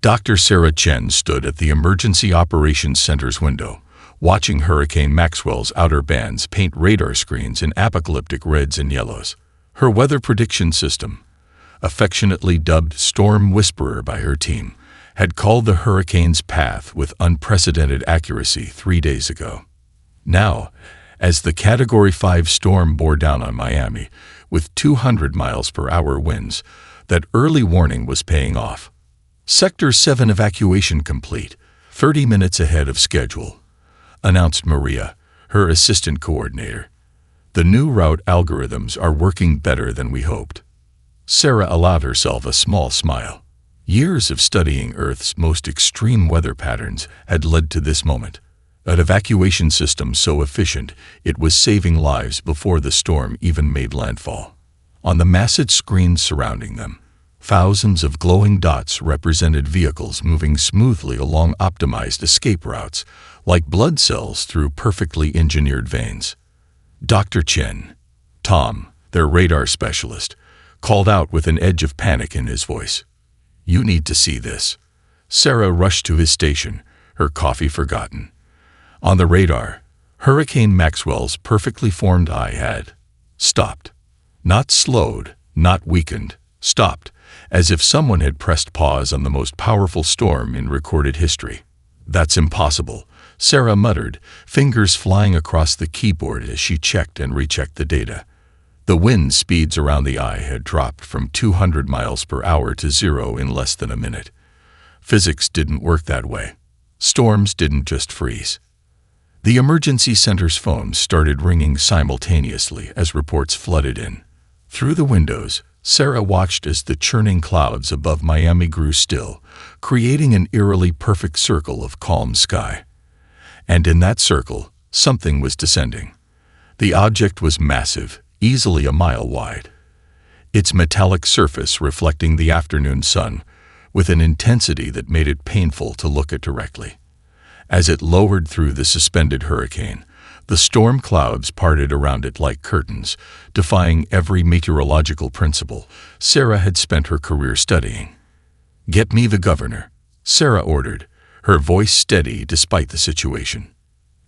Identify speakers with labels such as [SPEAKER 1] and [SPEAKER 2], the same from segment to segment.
[SPEAKER 1] Dr. Sarah Chen stood at the Emergency Operations Center's window, watching Hurricane Maxwell's outer bands paint radar screens in apocalyptic reds and yellows. Her weather prediction system, affectionately dubbed Storm Whisperer by her team, had called the hurricane's path with unprecedented accuracy 3 days ago. Now, as the Category 5 storm bore down on Miami with 200 miles per hour winds, that early warning was paying off. Sector 7 evacuation complete, 30 minutes ahead of schedule, announced Maria, her assistant coordinator. The new route algorithms are working better than we hoped. Sarah allowed herself a small smile. Years of studying Earth's most extreme weather patterns had led to this moment. An evacuation system so efficient it was saving lives before the storm even made landfall. On the massive screens surrounding them, thousands of glowing dots represented vehicles moving smoothly along optimized escape routes, like blood cells through perfectly engineered veins. Dr. Chen, Tom, their radar specialist, called out with an edge of panic in his voice. "You need to see this." Sarah rushed to his station, her coffee forgotten. On the radar, Hurricane Maxwell's perfectly formed eye had stopped. Not slowed, not weakened, stopped, as if someone had pressed pause on the most powerful storm in recorded history. "That's impossible," Sarah muttered, fingers flying across the keyboard as she checked and rechecked the data. The wind speeds around the eye had dropped from 200 miles per hour to 0 in less than a minute. Physics didn't work that way. Storms didn't just freeze. The emergency center's phones started ringing simultaneously as reports flooded in. Through the windows, Sarah watched as the churning clouds above Miami grew still, creating an eerily perfect circle of calm sky. And in that circle, something was descending. The object was massive, easily a mile wide. Its metallic surface reflecting the afternoon sun with an intensity that made it painful to look at directly. As it lowered through the suspended hurricane, the storm clouds parted around it like curtains, defying every meteorological principle Sarah had spent her career studying. "Get me the governor," Sarah ordered, her voice steady despite the situation.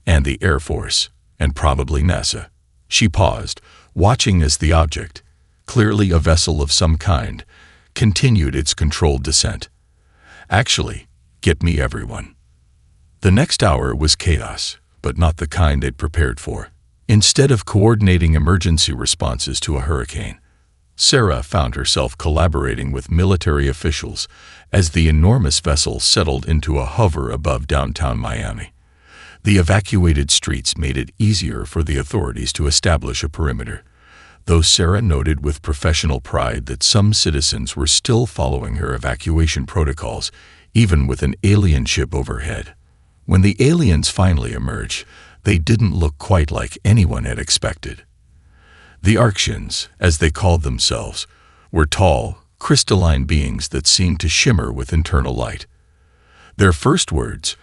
[SPEAKER 1] "And the Air Force, and probably NASA." She paused, watching as the object, clearly a vessel of some kind, continued its controlled descent. "Actually, get me everyone." The next hour was chaos, but not the kind they'd prepared for. Instead of coordinating emergency responses to a hurricane, Sarah found herself collaborating with military officials as the enormous vessel settled into a hover above downtown Miami. The evacuated streets made it easier for the authorities to establish a perimeter, though Sarah noted with professional pride that some citizens were still following her evacuation protocols, even with an alien ship overhead. When the aliens finally emerged, they didn't look quite like anyone had expected. The Orcs, as they called themselves, were tall, crystalline beings that seemed to shimmer with internal light. Their first words,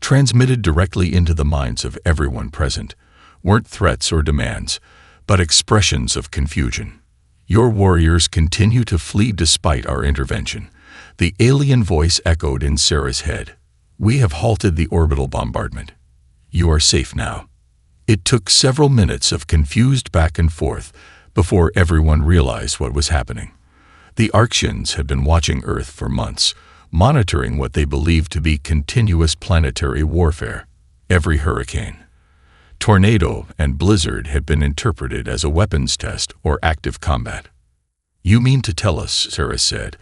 [SPEAKER 1] transmitted directly into the minds of everyone present, weren't threats or demands, but expressions of confusion. "Your warriors continue to flee despite our intervention," the alien voice echoed in Sarah's head. "We have halted the orbital bombardment. You are safe now." It took several minutes of confused back and forth before everyone realized what was happening. The Orcs had been watching Earth for months, monitoring what they believed to be continuous planetary warfare. Every hurricane, tornado, and blizzard had been interpreted as a weapons test or active combat. "You mean to tell us," Sarah said,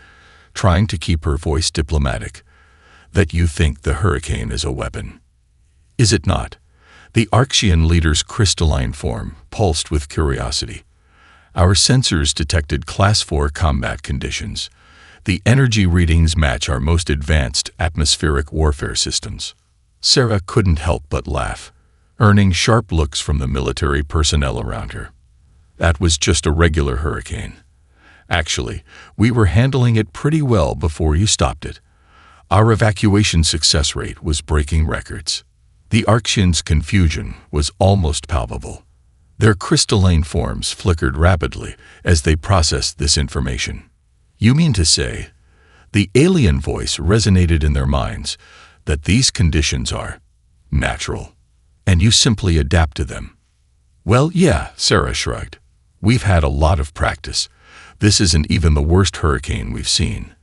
[SPEAKER 1] trying to keep her voice diplomatic, "that you think the hurricane is a weapon? Is it not?" The Orcian leader's crystalline form pulsed with curiosity. "Our sensors detected Class 4 combat conditions. The energy readings match our most advanced atmospheric warfare systems." Sarah couldn't help but laugh, earning sharp looks from the military personnel around her. "That was just a regular hurricane. Actually, we were handling it pretty well before you stopped it. Our evacuation success rate was breaking records." The Orcs' confusion was almost palpable. Their crystalline forms flickered rapidly as they processed this information. "You mean to say The alien voice resonated in their minds that these conditions are natural, and you simply adapt to them. Well, yeah, Sarah shrugged. We've had a lot of practice. This isn't even the worst hurricane we've seen.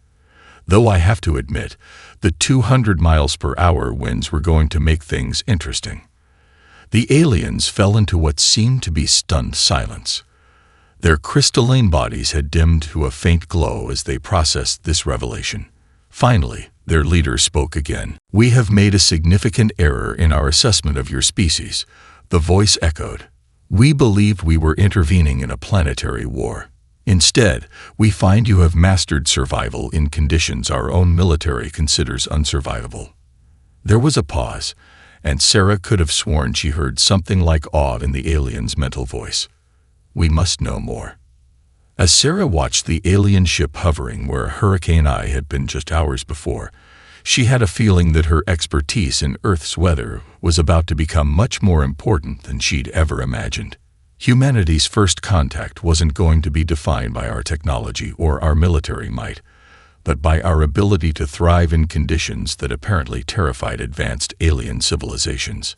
[SPEAKER 1] Though I have to admit, the 200 miles per hour winds were going to make things interesting. The aliens fell into what seemed to be stunned silence. Their crystalline bodies had dimmed to a faint glow as they processed this revelation. Finally, their leader spoke again. "We have made a significant error in our assessment of your species," the voice echoed. "We believed we were intervening in a planetary war. Instead, we find you have mastered survival in conditions our own military considers unsurvivable." There was a pause, and Sarah could have sworn she heard something like awe in the alien's mental voice. "We must know more." As Sarah watched the alien ship hovering where Hurricane I had been just hours before, she had a feeling that her expertise in Earth's weather was about to become much more important than she'd ever imagined. Humanity's first contact wasn't going to be defined by our technology or our military might, but by our ability to thrive in conditions that apparently terrified advanced alien civilizations.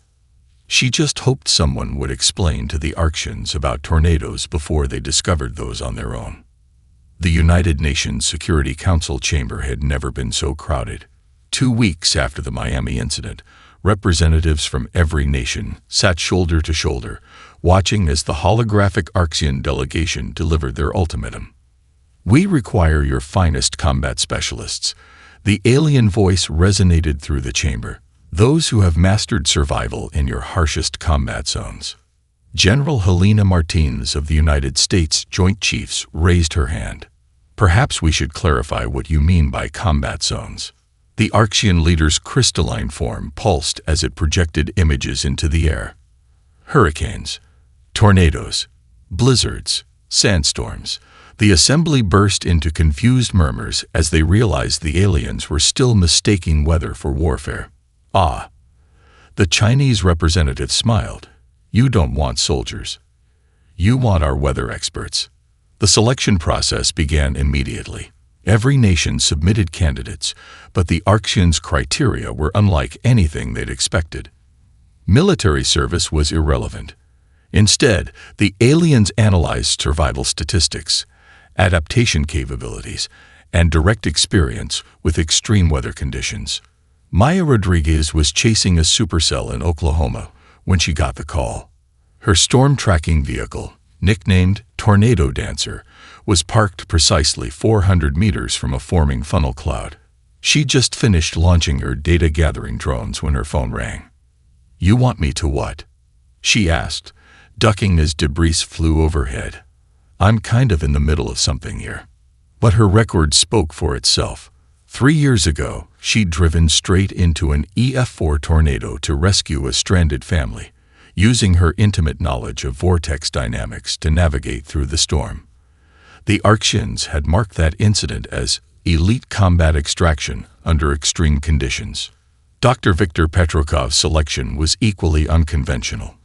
[SPEAKER 1] She just hoped someone would explain to the Orcsians about tornadoes before they discovered those on their own. The United Nations Security Council chamber had never been so crowded. 2 weeks after the Miami incident, representatives from every nation sat shoulder to shoulder, watching as the holographic Orcsian delegation delivered their ultimatum. "We require your finest combat specialists." The alien voice resonated through the chamber. "Those who have mastered survival in your harshest combat zones." General Helena Martinez of the United States Joint Chiefs raised her hand. "Perhaps we should clarify what you mean by combat zones." The Orcsian leader's crystalline form pulsed as it projected images into the air. Hurricanes, tornadoes, blizzards, sandstorms. The assembly burst into confused murmurs as they realized the aliens were still mistaking weather for warfare. "Ah." The Chinese representative smiled. "You don't want soldiers. You want our weather experts." The selection process began immediately. Every nation submitted candidates, but the Orcsians' criteria were unlike anything they'd expected. Military service was irrelevant. Instead, the aliens analyzed survival statistics, adaptation capabilities, and direct experience with extreme weather conditions. Maya Rodriguez was chasing a supercell in Oklahoma when she got the call. Her storm tracking vehicle, nicknamed Tornado Dancer, was parked precisely 400 meters from a forming funnel cloud. She just finished launching her data-gathering drones when her phone rang. "You want me to what?" she asked, ducking as debris flew overhead. "I'm kind of in the middle of something here." But her record spoke for itself. 3 years ago, she'd driven straight into an EF4 tornado to rescue a stranded family, using her intimate knowledge of vortex dynamics to navigate through the storm. The Orcsians had marked that incident as elite combat extraction under extreme conditions. Dr. Viktor Petrokov's selection was equally unconventional.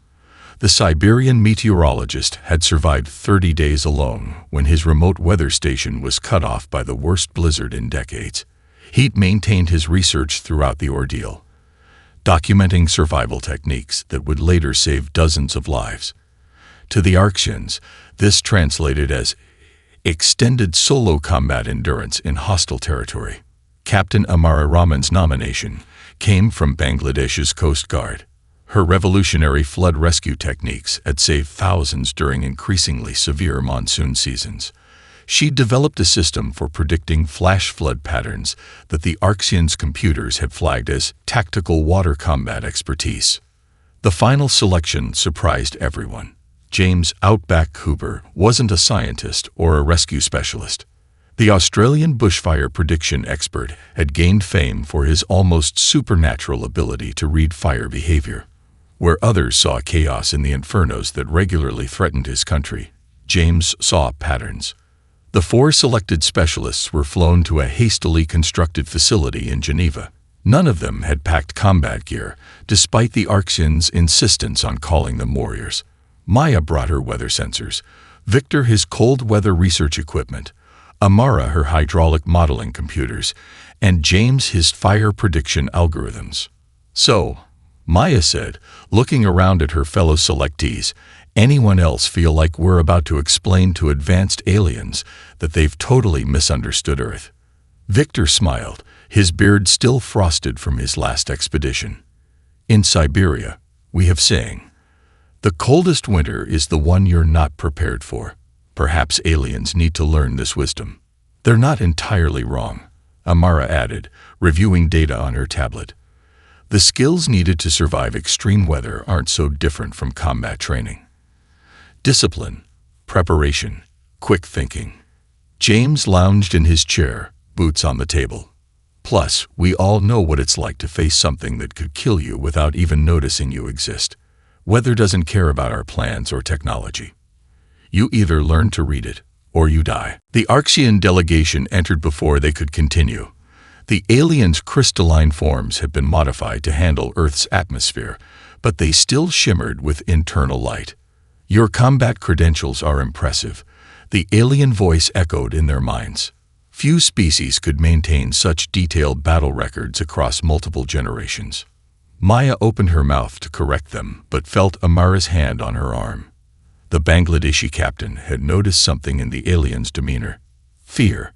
[SPEAKER 1] The Siberian meteorologist had survived 30 days alone when his remote weather station was cut off by the worst blizzard in decades. He'd maintained his research throughout the ordeal, documenting survival techniques that would later save dozens of lives. To the Orcsians, this translated as extended solo combat endurance in hostile territory. Captain Amara Rahman's nomination came from Bangladesh's Coast Guard. Her revolutionary flood rescue techniques had saved thousands during increasingly severe monsoon seasons. She developed a system for predicting flash flood patterns that the Orcsians' computers had flagged as tactical water combat expertise. The final selection surprised everyone. James Outback Cooper wasn't a scientist or a rescue specialist. The Australian bushfire prediction expert had gained fame for his almost supernatural ability to read fire behavior. Where others saw chaos in the infernos that regularly threatened his country, James saw patterns. The 4 selected specialists were flown to a hastily constructed facility in Geneva. None of them had packed combat gear, despite the Orcsians' insistence on calling them warriors. Maya brought her weather sensors, Victor his cold weather research equipment, Amara her hydraulic modeling computers, and James his fire prediction algorithms. "So," Maya said, looking around at her fellow selectees, "anyone else feel like we're about to explain to advanced aliens that they've totally misunderstood Earth?" Victor smiled, his beard still frosted from his last expedition. "In Siberia, we have saying, the coldest winter is the one you're not prepared for. Perhaps aliens need to learn this wisdom." "They're not entirely wrong," Amara added, reviewing data on her tablet. "The skills needed to survive extreme weather aren't so different from combat training. Discipline, preparation, quick thinking." James lounged in his chair, boots on the table. "Plus, we all know what it's like to face something that could kill you without even noticing you exist. Weather doesn't care about our plans or technology. You either learn to read it, or you die." The Arxian delegation entered before they could continue. The aliens' crystalline forms had been modified to handle Earth's atmosphere, but they still shimmered with internal light. "Your combat credentials are impressive," the alien voice echoed in their minds. Few species could maintain such detailed battle records across multiple generations. Maya opened her mouth to correct them, but felt Amara's hand on her arm. The Bangladeshi captain had noticed something in the aliens' demeanor. "Fear.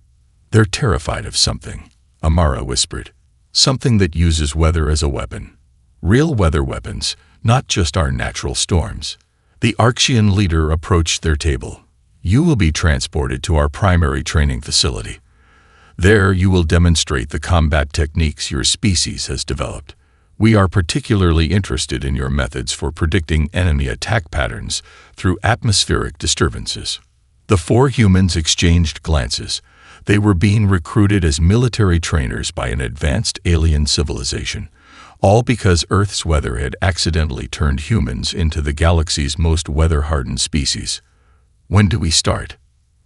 [SPEAKER 1] They're terrified of something," Amara whispered. "Something that uses weather as a weapon. Real weather weapons, not just our natural storms." The Arxian leader approached their table. "You will be transported to our primary training facility. There you will demonstrate the combat techniques your species has developed. We are particularly interested in your methods for predicting enemy attack patterns through atmospheric disturbances." The four humans exchanged glances. They were being recruited as military trainers by an advanced alien civilization, all because Earth's weather had accidentally turned humans into the galaxy's most weather-hardened species. "When do we start?"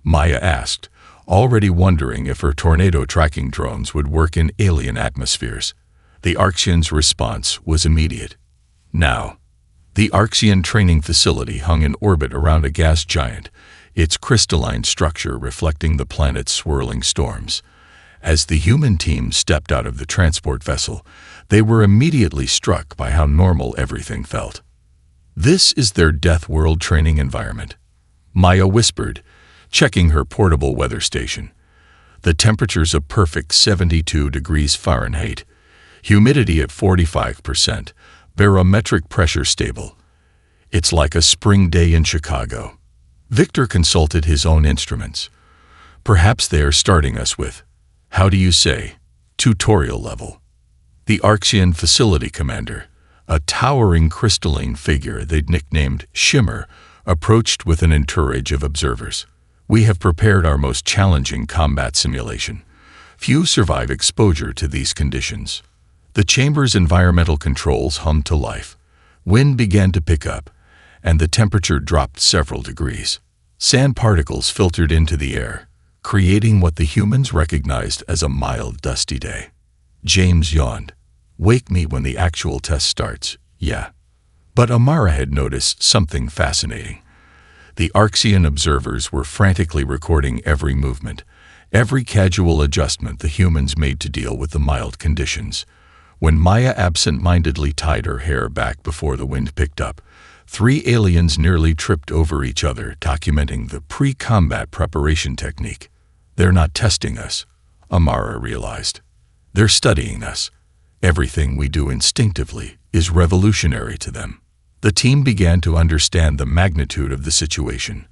[SPEAKER 1] Maya asked, already wondering if her tornado tracking drones would work in alien atmospheres. The Arxian's response was immediate. "Now." The Arxian training facility hung in orbit around a gas giant, its crystalline structure reflecting the planet's swirling storms. As the human team stepped out of the transport vessel, they were immediately struck by how normal everything felt. "This is their Death World training environment," Maya whispered, checking her portable weather station. The temperature's a perfect 72 degrees Fahrenheit. Humidity at 45%, barometric pressure stable. It's like a spring day in Chicago. Victor consulted his own instruments. "Perhaps they are starting us with, how do you say, tutorial level." The Arxian facility commander, a towering crystalline figure they'd nicknamed Shimmer, approached with an entourage of observers. "We have prepared our most challenging combat simulation. Few survive exposure to these conditions." The chamber's environmental controls hummed to life. Wind began to pick up, and the temperature dropped several degrees. Sand particles filtered into the air, creating what the humans recognized as a mild, dusty day. James yawned. "Wake me when the actual test starts, yeah." But Amara had noticed something fascinating. The Arxian observers were frantically recording every movement, every casual adjustment the humans made to deal with the mild conditions. When Maya absent-mindedly tied her hair back before the wind picked up, 3 aliens nearly tripped over each other, documenting the pre-combat preparation technique. "They're not testing us," Amara realized. "They're studying us. Everything we do instinctively is revolutionary to them." The team began to understand the magnitude of the situation.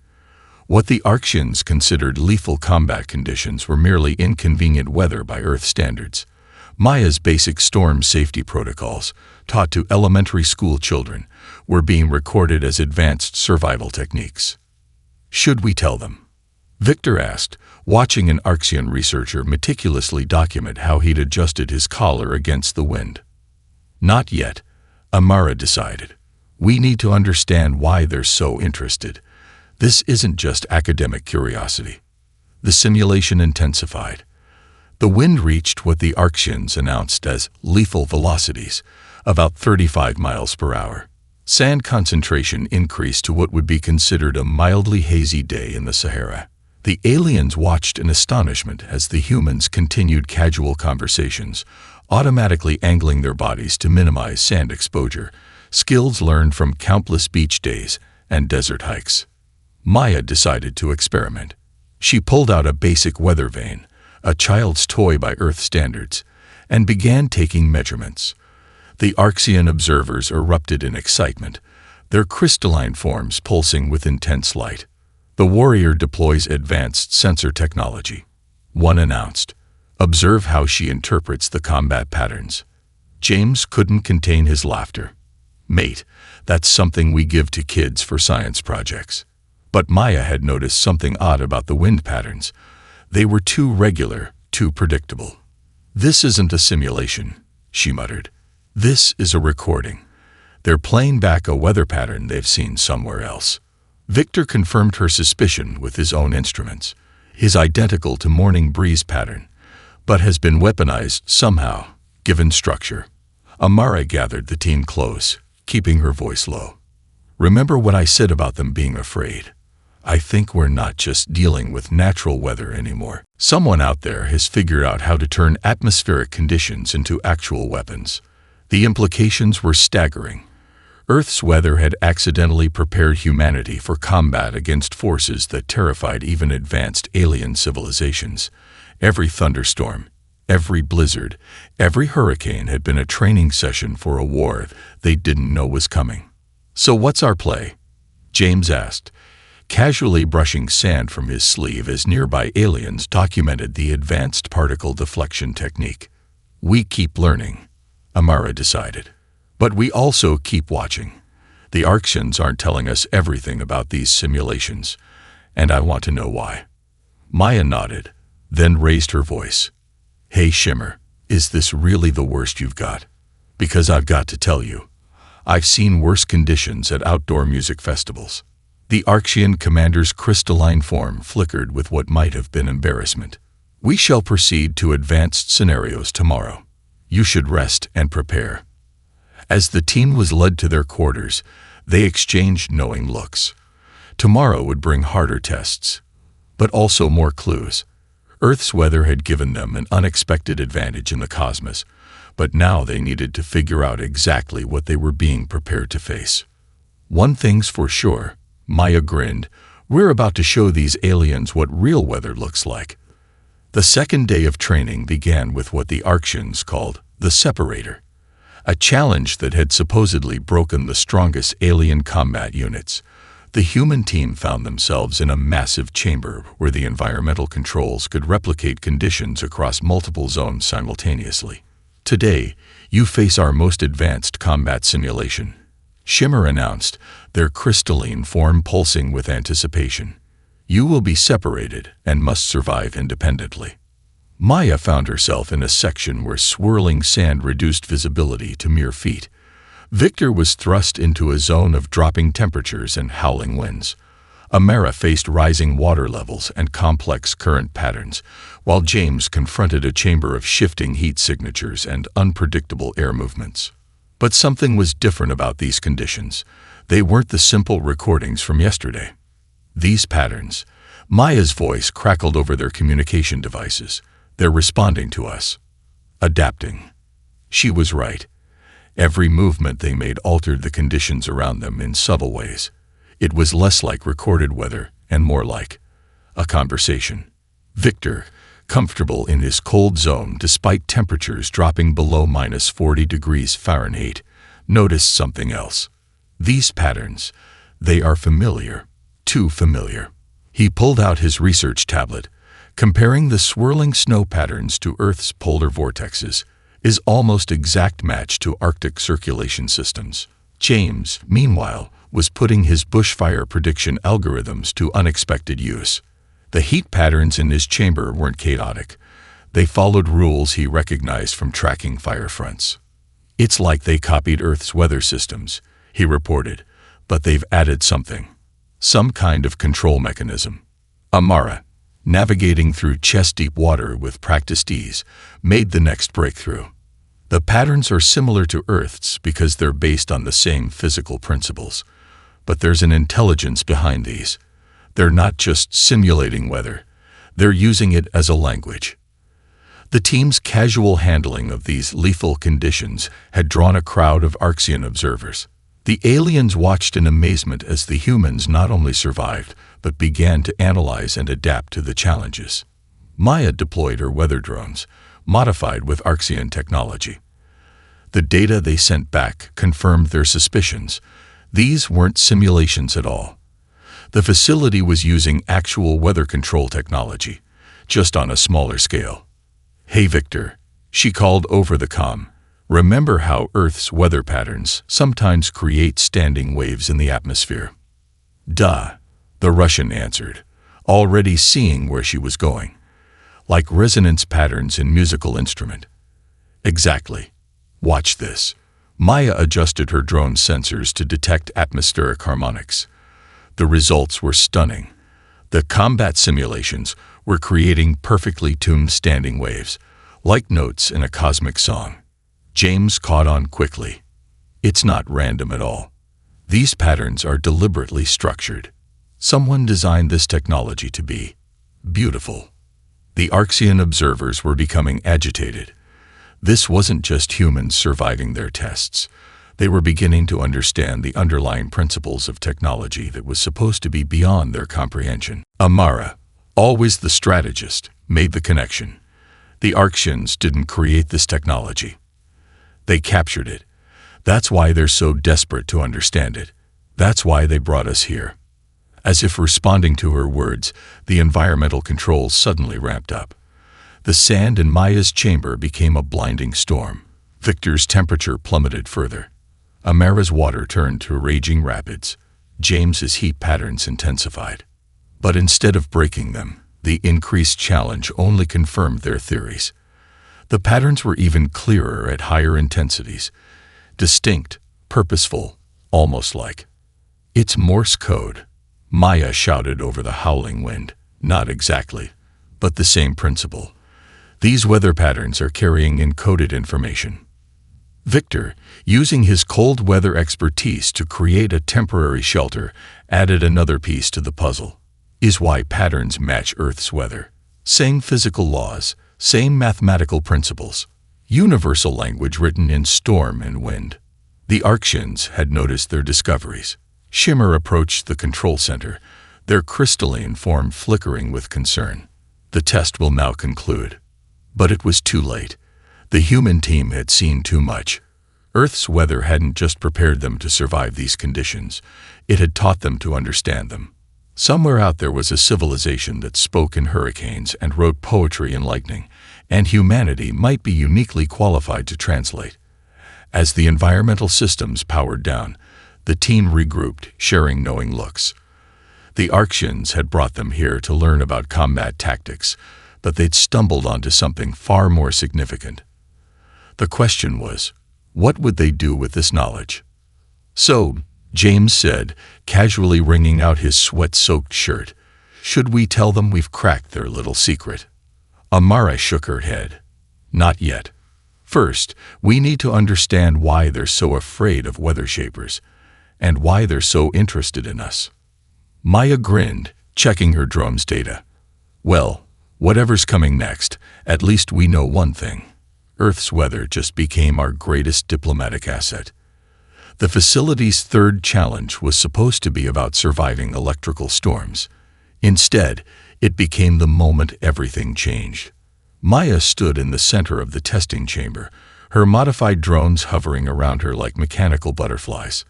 [SPEAKER 1] What the Arxians considered lethal combat conditions were merely inconvenient weather by Earth standards. Maya's basic storm safety protocols, taught to elementary school children, were being recorded as advanced survival techniques. "Should we tell them?" Victor asked, watching an Arxian researcher meticulously document how he'd adjusted his collar against the wind. "Not yet," Amara decided. "We need to understand why they're so interested. This isn't just academic curiosity." The simulation intensified. The wind reached what the Arxians announced as lethal velocities, about 35 miles per hour. Sand concentration increased to what would be considered a mildly hazy day in the Sahara. The aliens watched in astonishment as the humans continued casual conversations, automatically angling their bodies to minimize sand exposure, skills learned from countless beach days and desert hikes. Maya decided to experiment. She pulled out a basic weather vane, a child's toy by Earth standards, and began taking measurements. The Arxian observers erupted in excitement, their crystalline forms pulsing with intense light. The warrior deploys advanced sensor technology. One announced, "Observe how she interprets the combat patterns." James couldn't contain his laughter. "Mate, that's something we give to kids for science projects." But Maya had noticed something odd about the wind patterns. They were too regular, too predictable. "This isn't a simulation," she muttered. "This is a recording. They're playing back a weather pattern they've seen somewhere else." Victor confirmed her suspicion with his own instruments. His identical to morning breeze pattern, but has been weaponized somehow, given structure. Amara gathered the team close, keeping her voice low. "Remember what I said about them being afraid? I think we're not just dealing with natural weather anymore. Someone out there has figured out how to turn atmospheric conditions into actual weapons." The implications were staggering. Earth's weather had accidentally prepared humanity for combat against forces that terrified even advanced alien civilizations. Every thunderstorm, every blizzard, every hurricane had been a training session for a war they didn't know was coming. "So what's our play?" James asked, casually brushing sand from his sleeve as nearby aliens documented the advanced particle deflection technique. "We keep learning," Amara decided. "But we also keep watching. The Arxians aren't telling us everything about these simulations, and I want to know why." Maya nodded, then raised her voice. "Hey Shimmer, is this really the worst you've got? Because I've got to tell you, I've seen worse conditions at outdoor music festivals." The Arxian commander's crystalline form flickered with what might have been embarrassment. "We shall proceed to advanced scenarios tomorrow. You should rest and prepare." As the team was led to their quarters, they exchanged knowing looks. Tomorrow would bring harder tests, but also more clues. Earth's weather had given them an unexpected advantage in the cosmos, but now they needed to figure out exactly what they were being prepared to face. "One thing's for sure," Maya grinned, "we're about to show these aliens what real weather looks like." The second day of training began with what the Arxians called the Separator, a challenge that had supposedly broken the strongest alien combat units. The human team found themselves in a massive chamber where the environmental controls could replicate conditions across multiple zones simultaneously. "Today, you face our most advanced combat simulation," Shimmer announced, their crystalline form pulsing with anticipation. "You will be separated and must survive independently." Maya found herself in a section where swirling sand reduced visibility to mere feet. Victor was thrust into a zone of dropping temperatures and howling winds. Amara faced rising water levels and complex current patterns, while James confronted a chamber of shifting heat signatures and unpredictable air movements. But something was different about these conditions. They weren't the simple recordings from yesterday. These patterns, Maya's voice crackled over their communication devices. "They're responding to us. Adapting." She was right. Every movement they made altered the conditions around them in subtle ways. It was less like recorded weather and more like a conversation. Victor, comfortable in his cold zone despite temperatures dropping below -40 degrees Fahrenheit, noticed something else. These patterns, they are familiar, too familiar. He pulled out his research tablet. Comparing the swirling snow patterns to Earth's polar vortexes is almost exact match to Arctic circulation systems. James, meanwhile, was putting his bushfire prediction algorithms to unexpected use. The heat patterns in his chamber weren't chaotic. They followed rules he recognized from tracking fire fronts. "It's like they copied Earth's weather systems," he reported, "but they've added something. Some kind of control mechanism." Amara, navigating through chest-deep water with practiced ease, made the next breakthrough. "The patterns are similar to Earth's because they're based on the same physical principles. But there's an intelligence behind these. They're not just simulating weather, they're using it as a language. The team's casual handling of these lethal conditions had drawn a crowd of Arxian observers. The aliens watched in amazement as the humans not only survived, but began to analyze and adapt to the challenges. Maya deployed her weather drones, modified with Arxian technology. The data they sent back confirmed their suspicions. These weren't simulations at all. The facility was using actual weather control technology, just on a smaller scale. "Hey Victor," she called over the comm. "Remember how Earth's weather patterns sometimes create standing waves in the atmosphere?" "Duh," the Russian answered, already seeing where she was going. "Like resonance patterns in musical instrument." "Exactly. Watch this." Maya adjusted her drone sensors to detect atmospheric harmonics. The results were stunning. The combat simulations were creating perfectly tuned standing waves, like notes in a cosmic song. James caught on quickly. It's not random at all. These patterns are deliberately structured. Someone designed this technology to be beautiful. The Arxian observers were becoming agitated. This wasn't just humans surviving their tests. They were beginning to understand the underlying principles of technology that was supposed to be beyond their comprehension. Amara, always the strategist, made the connection. The Arxians didn't create this technology. They captured it. That's why they're so desperate to understand it. That's why they brought us here. As if responding to her words, the environmental controls suddenly ramped up. The sand in Maya's chamber became a blinding storm. Victor's temperature plummeted further. Amara's water turned to raging rapids. James's heat patterns intensified. But instead of breaking them, the increased challenge only confirmed their theories. The patterns were even clearer at higher intensities. Distinct, purposeful, almost like. "It's Morse code," Maya shouted over the howling wind. "Not exactly, but the same principle. These weather patterns are carrying encoded information." Victor, using his cold weather expertise to create a temporary shelter, added another piece to the puzzle. Is why patterns match Earth's weather. Same physical laws, same mathematical principles. Universal language written in storm and wind. The Arxians had noticed their discoveries. Shimmer approached the control center, their crystalline form flickering with concern. The test will now conclude. But it was too late. The human team had seen too much. Earth's weather hadn't just prepared them to survive these conditions, it had taught them to understand them. Somewhere out there was a civilization that spoke in hurricanes and wrote poetry in lightning, and humanity might be uniquely qualified to translate. As the environmental systems powered down, the team regrouped, sharing knowing looks. The Arxians had brought them here to learn about combat tactics, but they'd stumbled onto something far more significant. The question was, what would they do with this knowledge? "So," James said, casually wringing out his sweat-soaked shirt, "should we tell them we've cracked their little secret?" Amara shook her head. "Not yet. First, we need to understand why they're so afraid of weather shapers, and why they're so interested in us." Maya grinned, checking her drone's data. "Well, whatever's coming next, at least we know one thing. Earth's weather just became our greatest diplomatic asset." The facility's third challenge was supposed to be about surviving electrical storms. Instead, it became the moment everything changed. Maya stood in the center of the testing chamber, her modified drones hovering around her like mechanical butterflies.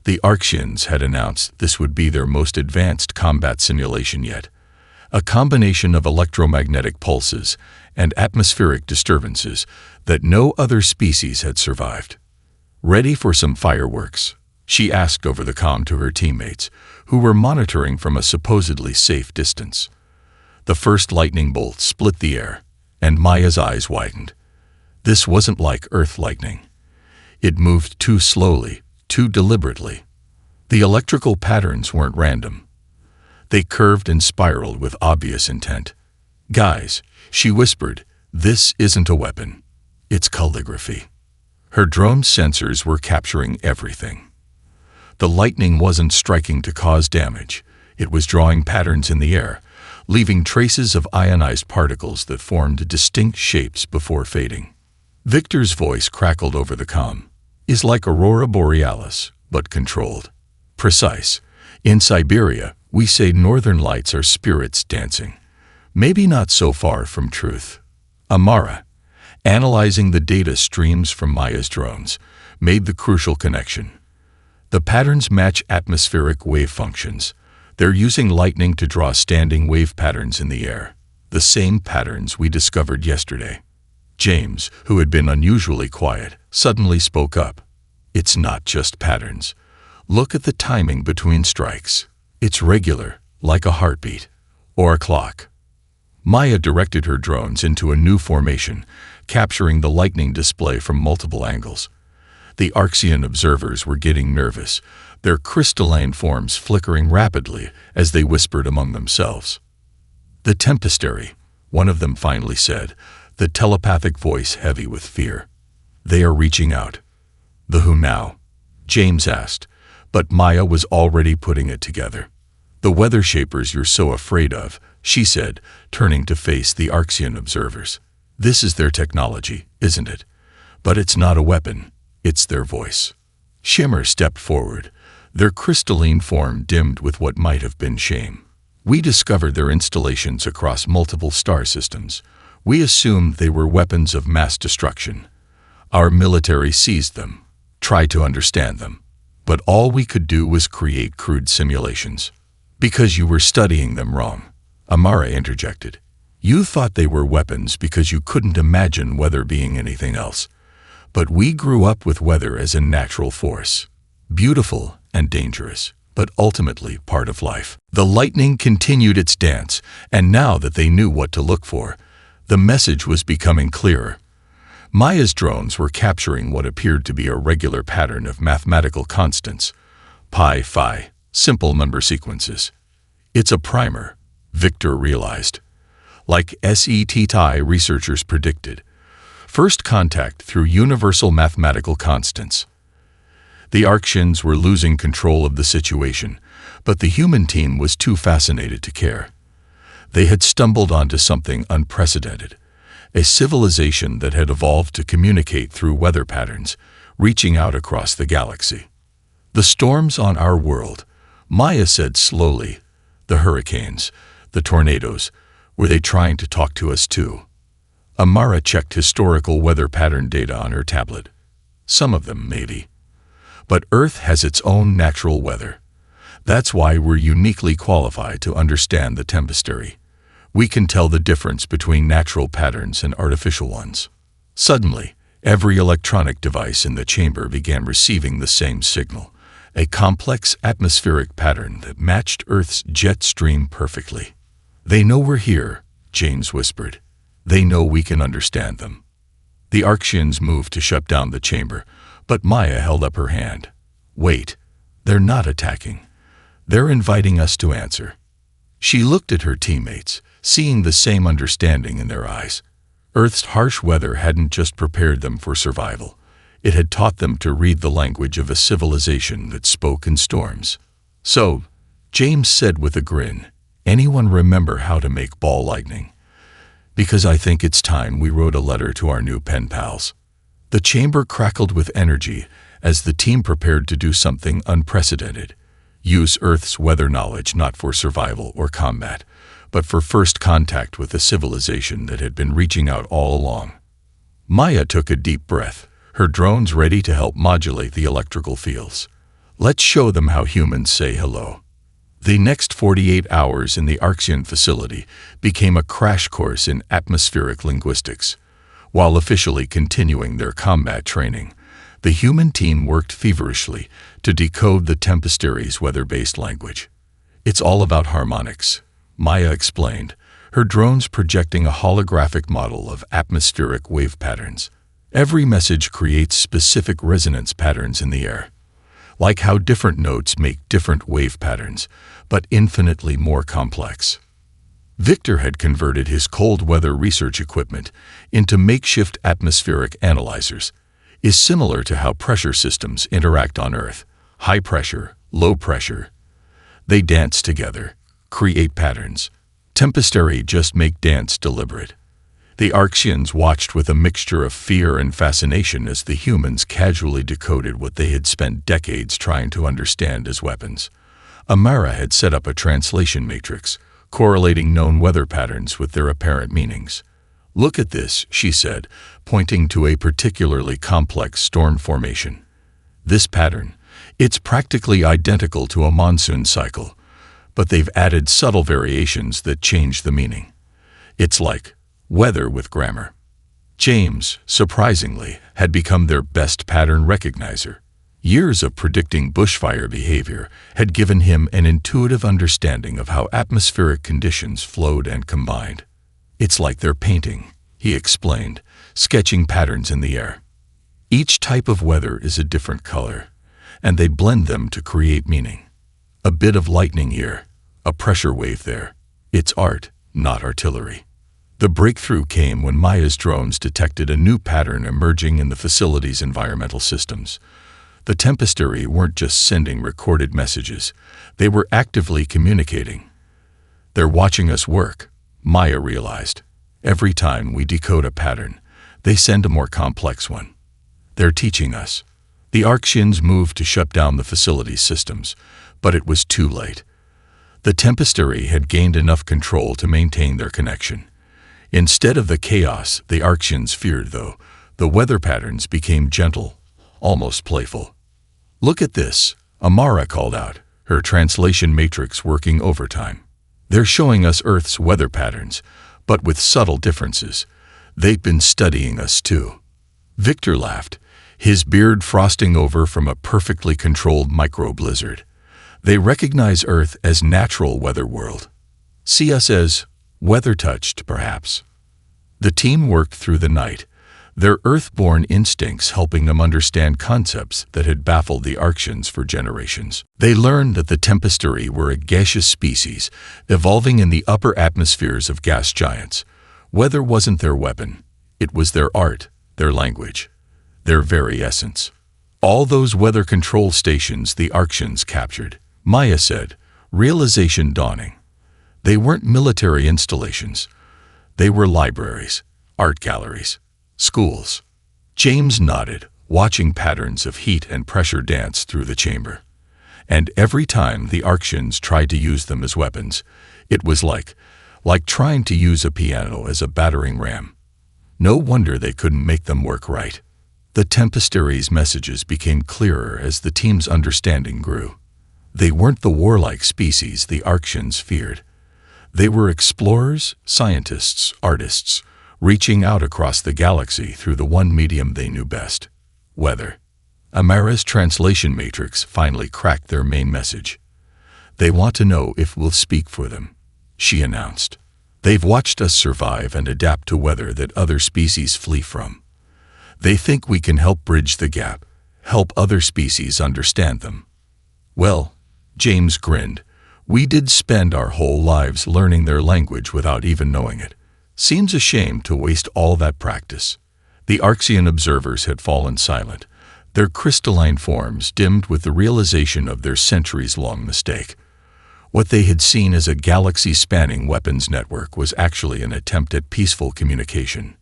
[SPEAKER 1] The Arxians had announced this would be their most advanced combat simulation yet, a combination of electromagnetic pulses and atmospheric disturbances that no other species had survived. "Ready for some fireworks?" she asked over the comm to her teammates, who were monitoring from a supposedly safe distance. The first lightning bolt split the air, and Maya's eyes widened. This wasn't like Earth lightning. It moved too slowly, too deliberately. The electrical patterns weren't random. They curved and spiraled with obvious intent. "Guys," she whispered, "this isn't a weapon. It's calligraphy." Her drone sensors were capturing everything. The lightning wasn't striking to cause damage. It was drawing patterns in the air, leaving traces of ionized particles that formed distinct shapes before fading. Victor's voice crackled over the comm. "Is like aurora borealis, but controlled. Precise. In Siberia, we say northern lights are spirits dancing. Maybe not so far from truth." Amara, analyzing the data streams from Maya's drones, made the crucial connection. The patterns match atmospheric wave functions. They're using lightning to draw standing wave patterns in the air, the same patterns we discovered yesterday. James, who had been unusually quiet, suddenly spoke up. "It's not just patterns. Look at the timing between strikes. It's regular, like a heartbeat, or a clock." Maya directed her drones into a new formation, capturing the lightning display from multiple angles. The Arxian observers were getting nervous, their crystalline forms flickering rapidly as they whispered among themselves. "The Tempestary," one of them finally said, the telepathic voice heavy with fear. "They are reaching out." "The who now?" James asked, but Maya was already putting it together. "The weather shapers you're so afraid of," she said, turning to face the Arxian observers. "This is their technology, isn't it? But it's not a weapon, it's their voice." Shimmer stepped forward, their crystalline form dimmed with what might have been shame. "We discovered their installations across multiple star systems. We assumed they were weapons of mass destruction. Our military seized them, tried to understand them, but all we could do was create crude simulations." "Because you were studying them wrong," Amara interjected. "You thought they were weapons because you couldn't imagine weather being anything else. But we grew up with weather as a natural force. Beautiful and dangerous, but ultimately part of life." The lightning continued its dance, and now that they knew what to look for, the message was becoming clearer. Maya's drones were capturing what appeared to be a regular pattern of mathematical constants, pi, phi, simple number sequences. "It's a primer," Victor realized. Like SETI researchers predicted, first contact through universal mathematical constants. The Arxians were losing control of the situation, but the human team was too fascinated to care. They had stumbled onto something unprecedented, a civilization that had evolved to communicate through weather patterns, reaching out across the galaxy. "The storms on our world," Maya said slowly, "the hurricanes, the tornadoes, were they trying to talk to us too?" Amara checked historical weather pattern data on her tablet. "Some of them, maybe. But Earth has its own natural weather. That's why we're uniquely qualified to understand the Tempestary. We can tell the difference between natural patterns and artificial ones." Suddenly, every electronic device in the chamber began receiving the same signal, a complex atmospheric pattern that matched Earth's jet stream perfectly. "They know we're here," James whispered. "They know we can understand them." The Arxians moved to shut down the chamber, but Maya held up her hand. "Wait, they're not attacking. They're inviting us to answer." She looked at her teammates, seeing the same understanding in their eyes. Earth's harsh weather hadn't just prepared them for survival. It had taught them to read the language of a civilization that spoke in storms. "So," James said with a grin, "anyone remember how to make ball lightning? Because I think it's time we wrote a letter to our new pen pals." The chamber crackled with energy as the team prepared to do something unprecedented. Use Earth's weather knowledge not for survival or combat, but for first contact with a civilization that had been reaching out all along. Maya took a deep breath, her drones ready to help modulate the electrical fields. "Let's show them how humans say hello." The next 48 hours in the Arxian facility became a crash course in atmospheric linguistics. While officially continuing their combat training, the human team worked feverishly to decode the Tempestary's weather-based language. "It's all about harmonics," Maya explained, her drones projecting a holographic model of atmospheric wave patterns. "Every message creates specific resonance patterns in the air. Like how different notes make different wave patterns, but infinitely more complex." Victor had converted his cold weather research equipment into makeshift atmospheric analyzers. Is similar to how pressure systems interact on Earth, high pressure, low pressure. They dance together, create patterns. Tempestary just make dance deliberate. The Arxians watched with a mixture of fear and fascination as the humans casually decoded what they had spent decades trying to understand as weapons. Amara had set up a translation matrix, correlating known weather patterns with their apparent meanings. "Look at this," she said, pointing to a particularly complex storm formation. "This pattern, it's practically identical to a monsoon cycle, but they've added subtle variations that change the meaning. It's like weather with grammar." James, surprisingly, had become their best pattern recognizer. Years of predicting bushfire behavior had given him an intuitive understanding of how atmospheric conditions flowed and combined. "It's like they're painting," he explained, sketching patterns in the air. "Each type of weather is a different color, and they blend them to create meaning. A bit of lightning here, a pressure wave there. It's art, not artillery." The breakthrough came when Maya's drones detected a new pattern emerging in the facility's environmental systems. The Tempestary weren't just sending recorded messages, they were actively communicating. "They're watching us work," Maya realized. "Every time we decode a pattern, they send a more complex one. They're teaching us." The Arxians moved to shut down the facility's systems, but it was too late. The Tempestary had gained enough control to maintain their connection. Instead of the chaos the Arxians feared, though, the weather patterns became gentle, almost playful. "Look at this," Amara called out, her translation matrix working overtime. "They're showing us Earth's weather patterns, but with subtle differences. They've been studying us too." Victor laughed, his beard frosting over from a perfectly controlled micro-blizzard. "They recognize Earth as natural weather world. See us as weather-touched, perhaps." The team worked through the night, their Earth-born instincts helping them understand concepts that had baffled the Arxians for generations. They learned that the Tempestary were a gaseous species, evolving in the upper atmospheres of gas giants. Weather wasn't their weapon, it was their art, their language, their very essence. "All those weather control stations the Arxians captured," Maya said, realization dawning. "They weren't military installations. They were libraries, art galleries, schools." James nodded, watching patterns of heat and pressure dance through the chamber. And every time the Arxians tried to use them as weapons, it was like trying to use a piano as a battering ram. No wonder they couldn't make them work right. The Tempestary's messages became clearer as the team's understanding grew. They weren't the warlike species the Arxians feared. They were explorers, scientists, artists, reaching out across the galaxy through the one medium they knew best: weather. Amara's translation matrix finally cracked their main message. "They want to know if we'll speak for them," she announced. "They've watched us survive and adapt to weather that other species flee from. They think we can help bridge the gap, help other species understand them." "Well," James grinned, "we did spend our whole lives learning their language without even knowing it. Seems a shame to waste all that practice." The Arxian observers had fallen silent, their crystalline forms dimmed with the realization of their centuries-long mistake. What they had seen as a galaxy-spanning weapons network was actually an attempt at peaceful communication.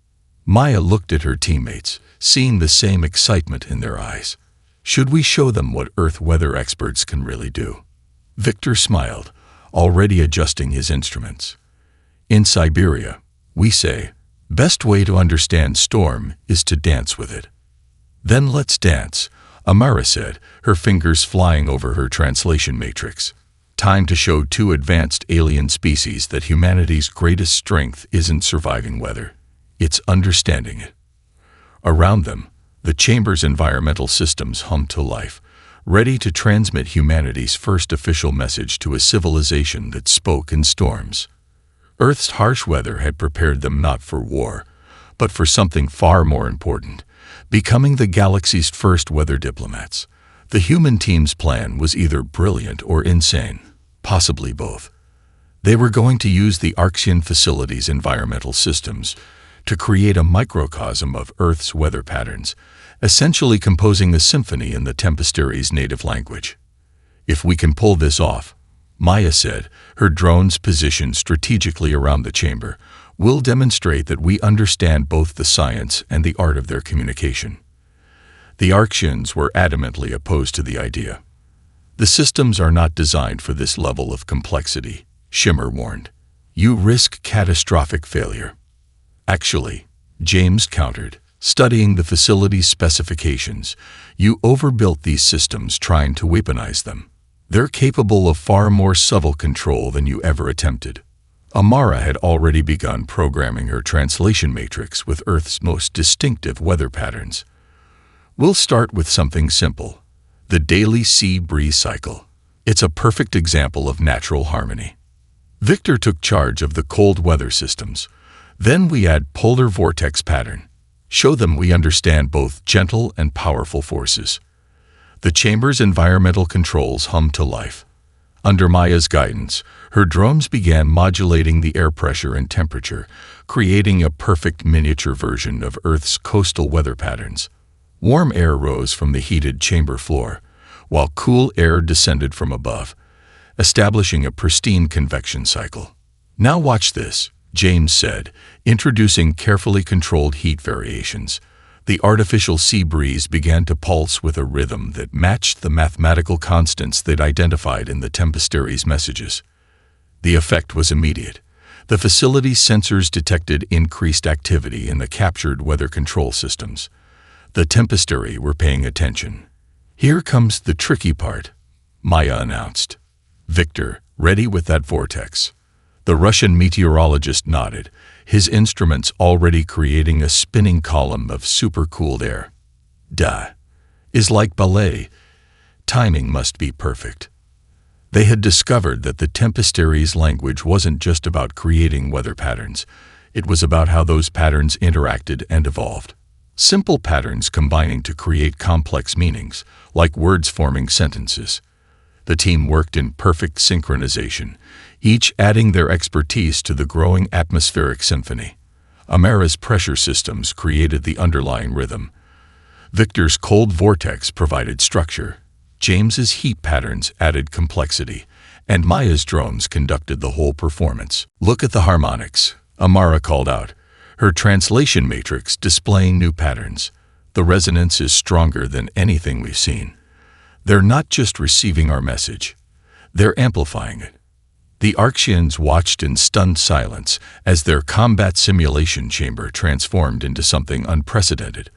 [SPEAKER 1] Maya looked at her teammates, seeing the same excitement in their eyes. "Should we show them what Earth weather experts can really do?" Victor smiled, already adjusting his instruments. "In Siberia, we say, best way to understand storm is to dance with it." "Then let's dance," Amara said, her fingers flying over her translation matrix. "Time to show two advanced alien species that humanity's greatest strength isn't surviving weather, it's understanding it." Around them, the chamber's environmental systems hummed to life, ready to transmit humanity's first official message to a civilization that spoke in storms. Earth's harsh weather had prepared them not for war, but for something far more important: becoming the galaxy's first weather diplomats. The human team's plan was either brilliant or insane, possibly both. They were going to use the Arxian facility's environmental systems to create a microcosm of Earth's weather patterns, essentially composing a symphony in the Tempestary's native language. "If we can pull this off," Maya said, her drones positioned strategically around the chamber, will demonstrate that we understand both the science and the art of their communication. The Orcs were adamantly opposed to the idea. The systems are not designed for this level of complexity, Shimmer warned. You risk catastrophic failure. Actually, James countered, studying the facility's specifications, you overbuilt these systems trying to weaponize them. They're capable of far more subtle control than you ever attempted. Amara had already begun programming her translation matrix with Earth's most distinctive weather patterns. We'll start with something simple, the daily sea breeze cycle. It's a perfect example of natural harmony. Victor took charge of the cold weather systems. Then we add polar vortex pattern. Show them we understand both gentle and powerful forces. The chamber's environmental controls hummed to life. Under Maya's guidance, her drones began modulating the air pressure and temperature, creating a perfect miniature version of Earth's coastal weather patterns. Warm air rose from the heated chamber floor, while cool air descended from above, establishing a pristine convection cycle. Now watch this, James said, introducing carefully controlled heat variations. The artificial sea breeze began to pulse with a rhythm that matched the mathematical constants they'd identified in the Tempestuary's messages. The effect was immediate. The facility's sensors detected increased activity in the captured weather control systems. The Tempestuary were paying attention. Here comes the tricky part, Maya announced. Victor, ready with that vortex. The Russian meteorologist nodded, his instruments already creating a spinning column of supercooled air. Duh. Is like ballet. Timing must be perfect. They had discovered that the Tempestuary's language wasn't just about creating weather patterns. It was about how those patterns interacted and evolved. Simple patterns combining to create complex meanings, like words forming sentences. The team worked in perfect synchronization, each adding their expertise to the growing atmospheric symphony. Amara's pressure systems created the underlying rhythm. Victor's cold vortex provided structure. James's heat patterns added complexity, and Maya's drones conducted the whole performance. Look at the harmonics, Amara called out, her translation matrix displaying new patterns. The resonance is stronger than anything we've seen. They're not just receiving our message, they're amplifying it. The Orcs watched in stunned silence as their combat simulation chamber transformed into something unprecedented,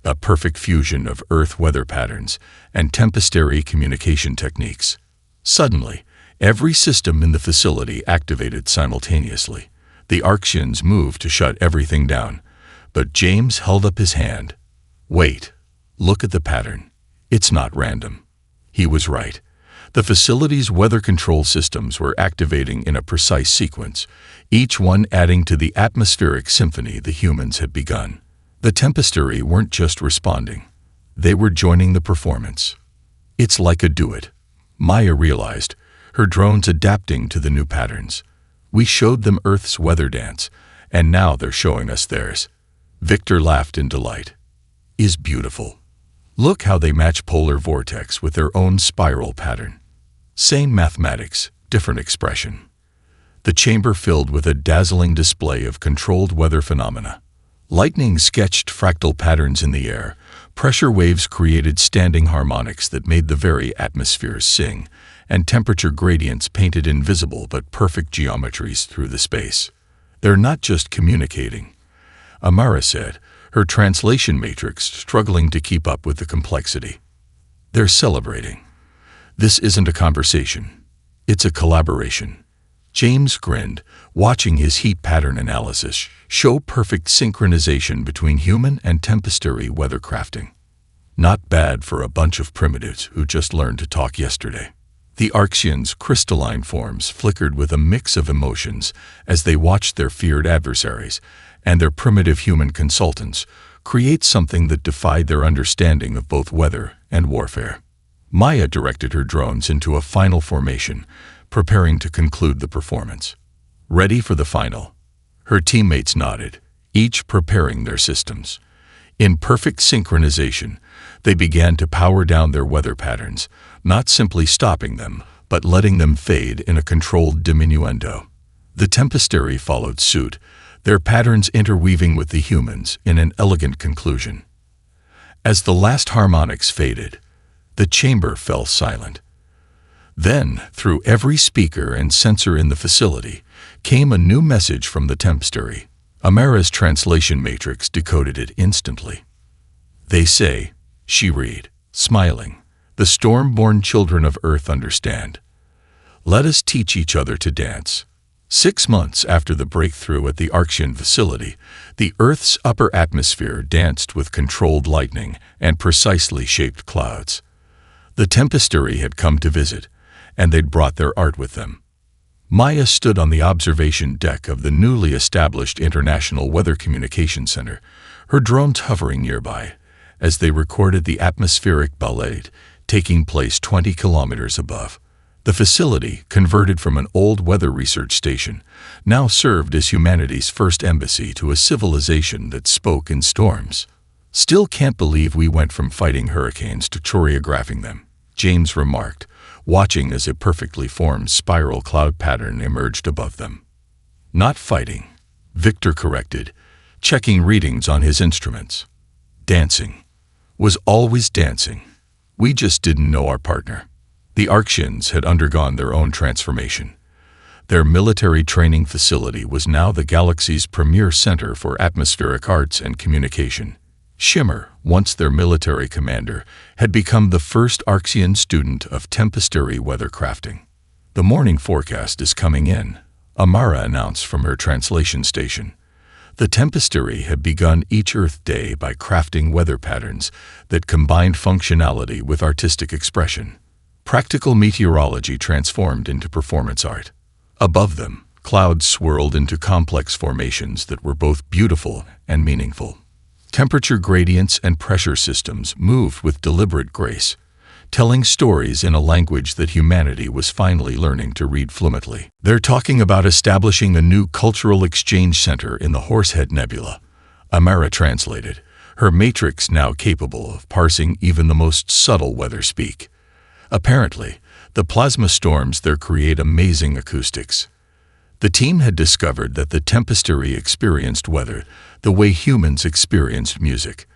[SPEAKER 1] a perfect fusion of Earth weather patterns and Tempestuary communication techniques. Suddenly, every system in the facility activated simultaneously. The Orcs moved to shut everything down, but James held up his hand. Wait, look at the pattern. It's not random. He was right. The facility's weather control systems were activating in a precise sequence, each one adding to the atmospheric symphony the humans had begun. The Tempestuary weren't just responding. They were joining the performance. It's like a duet, Maya realized, her drones adapting to the new patterns. We showed them Earth's weather dance, and now they're showing us theirs. Victor laughed in delight. Is beautiful. Look how they match polar vortex with their own spiral pattern. Same mathematics, different expression. The chamber filled with a dazzling display of controlled weather phenomena. Lightning sketched fractal patterns in the air. Pressure waves created standing harmonics that made the very atmosphere sing, and temperature gradients painted invisible but perfect geometries through the space. They're not just communicating, Amara said, her translation matrix struggling to keep up with the complexity. They're celebrating. This isn't a conversation. It's a collaboration. James grinned, watching his heat pattern analysis show perfect synchronization between human and Tempestuary weathercrafting. Not bad for a bunch of primitives who just learned to talk yesterday. The Orcs' crystalline forms flickered with a mix of emotions as they watched their feared adversaries and their primitive human consultants create something that defied their understanding of both weather and warfare. Maya directed her drones into a final formation, preparing to conclude the performance. Ready for the final? Her teammates nodded, each preparing their systems. In perfect synchronization, they began to power down their weather patterns, not simply stopping them, but letting them fade in a controlled diminuendo. The Tempestary followed suit, their patterns interweaving with the humans in an elegant conclusion. As the last harmonics faded, the chamber fell silent. Then, through every speaker and sensor in the facility, came a new message from the Tempestary. Amara's translation matrix decoded it instantly. "They say," she read, smiling, "the storm-born children of Earth understand. Let us teach each other to dance." 6 months after the breakthrough at the Orcsian facility, the Earth's upper atmosphere danced with controlled lightning and precisely shaped clouds. The Tempestary had come to visit, and they'd brought their art with them. Maya stood on the observation deck of the newly established International Weather Communication Center, her drones hovering nearby, as they recorded the atmospheric ballet taking place 20 kilometers above. The facility, converted from an old weather research station, now served as humanity's first embassy to a civilization that spoke in storms. "Still can't believe we went from fighting hurricanes to choreographing them," James remarked, watching as a perfectly formed spiral cloud pattern emerged above them. "Not fighting," Victor corrected, checking readings on his instruments. "Dancing. Was always dancing. We just didn't know our partner." The Orcsians had undergone their own transformation. Their military training facility was now the galaxy's premier center for atmospheric arts and communication. Shimmer, once their military commander, had become the first Orcsian student of Tempestary weathercrafting. "The morning forecast is coming in," Amara announced from her translation station. The Tempestary had begun each Earth day by crafting weather patterns that combined functionality with artistic expression. Practical meteorology transformed into performance art. Above them, clouds swirled into complex formations that were both beautiful and meaningful. Temperature gradients and pressure systems moved with deliberate grace, telling stories in a language that humanity was finally learning to read fluently. "They're talking about establishing a new cultural exchange center in the Horsehead Nebula," Amara translated, her matrix now capable of parsing even the most subtle weather speak. Apparently, the plasma storms there create amazing acoustics. The team had discovered that the Tempestary experienced weather the way humans experienced music,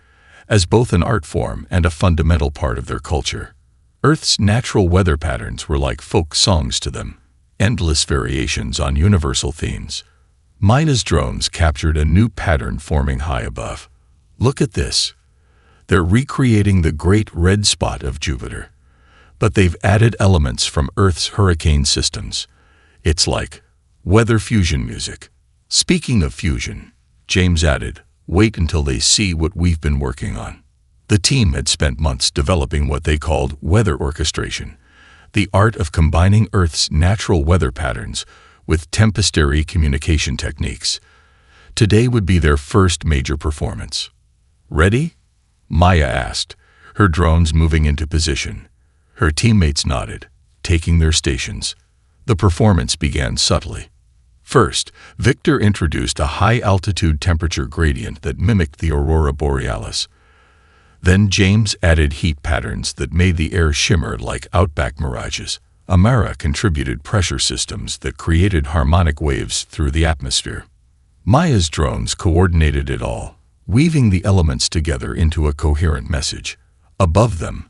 [SPEAKER 1] as both an art form and a fundamental part of their culture. Earth's natural weather patterns were like folk songs to them, endless variations on universal themes. Maya's drones captured a new pattern forming high above. "Look at this. They're recreating the great red spot of Jupiter. But they've added elements from Earth's hurricane systems. It's like weather fusion music." "Speaking of fusion," James added, "wait until they see what we've been working on." The team had spent months developing what they called weather orchestration, the art of combining Earth's natural weather patterns with Tempestary communication techniques. Today would be their first major performance. "Ready?" Maya asked, her drones moving into position. Her teammates nodded, taking their stations. The performance began subtly. First, Victor introduced a high-altitude temperature gradient that mimicked the aurora borealis. Then James added heat patterns that made the air shimmer like outback mirages. Amara contributed pressure systems that created harmonic waves through the atmosphere. Maya's drones coordinated it all, weaving the elements together into a coherent message. Above them,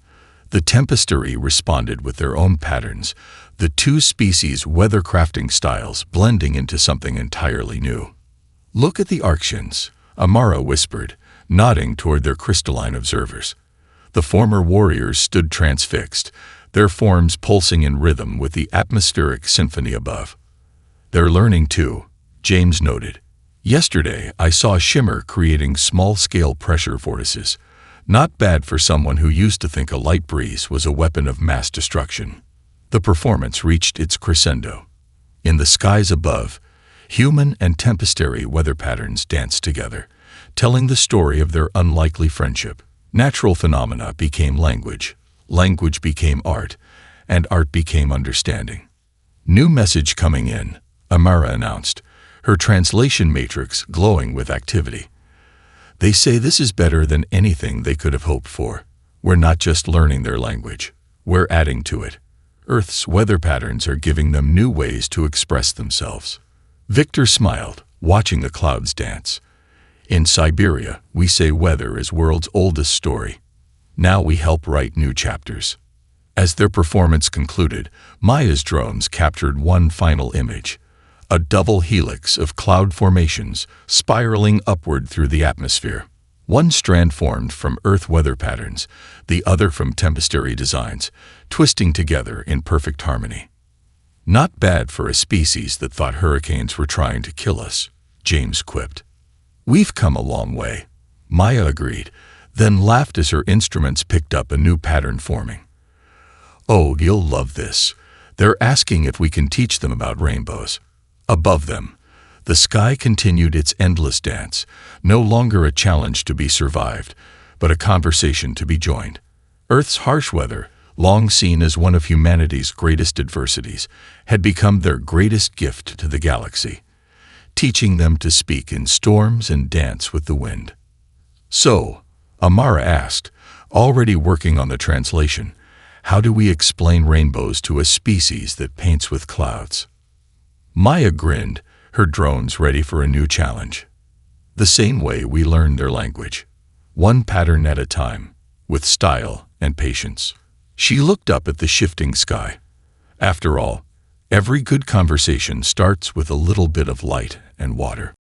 [SPEAKER 1] the Tempestary responded with their own patterns, the two species' weathercrafting styles blending into something entirely new. "Look at the Orcsians," Amara whispered, nodding toward their crystalline observers. The former warriors stood transfixed, their forms pulsing in rhythm with the atmospheric symphony above. "They're learning too," James noted. "Yesterday, I saw Shimmer creating small-scale pressure vortices. Not bad for someone who used to think a light breeze was a weapon of mass destruction." The performance reached its crescendo. In the skies above, human and Tempestary weather patterns danced together, telling the story of their unlikely friendship. Natural phenomena became language, language became art, and art became understanding. "New message coming in," Amara announced, her translation matrix glowing with activity. "They say this is better than anything they could have hoped for. We're not just learning their language, we're adding to it." Earth's weather patterns are giving them new ways to express themselves. Victor smiled, watching the clouds dance. In Siberia, we say weather is world's oldest story. Now we help write new chapters. As their performance concluded, Maya's drones captured one final image, a double helix of cloud formations spiraling upward through the atmosphere. One strand formed from Earth weather patterns, the other from tempestuary designs, twisting together in perfect harmony. Not bad for a species that thought hurricanes were trying to kill us, James quipped. We've come a long way, Maya agreed, then laughed as her instruments picked up a new pattern forming. Oh, you'll love this. They're asking if we can teach them about rainbows. Above them, the sky continued its endless dance, no longer a challenge to be survived, but a conversation to be joined. Earth's harsh weather, long seen as one of humanity's greatest adversities, had become their greatest gift to the galaxy, teaching them to speak in storms and dance with the wind. So, Amara asked, already working on the translation, how do we explain rainbows to a species that paints with clouds? Maya grinned, her drones ready for a new challenge. The same way we learn their language, one pattern at a time, with style and patience. She looked up at the shifting sky. After all, every good conversation starts with a little bit of light and water.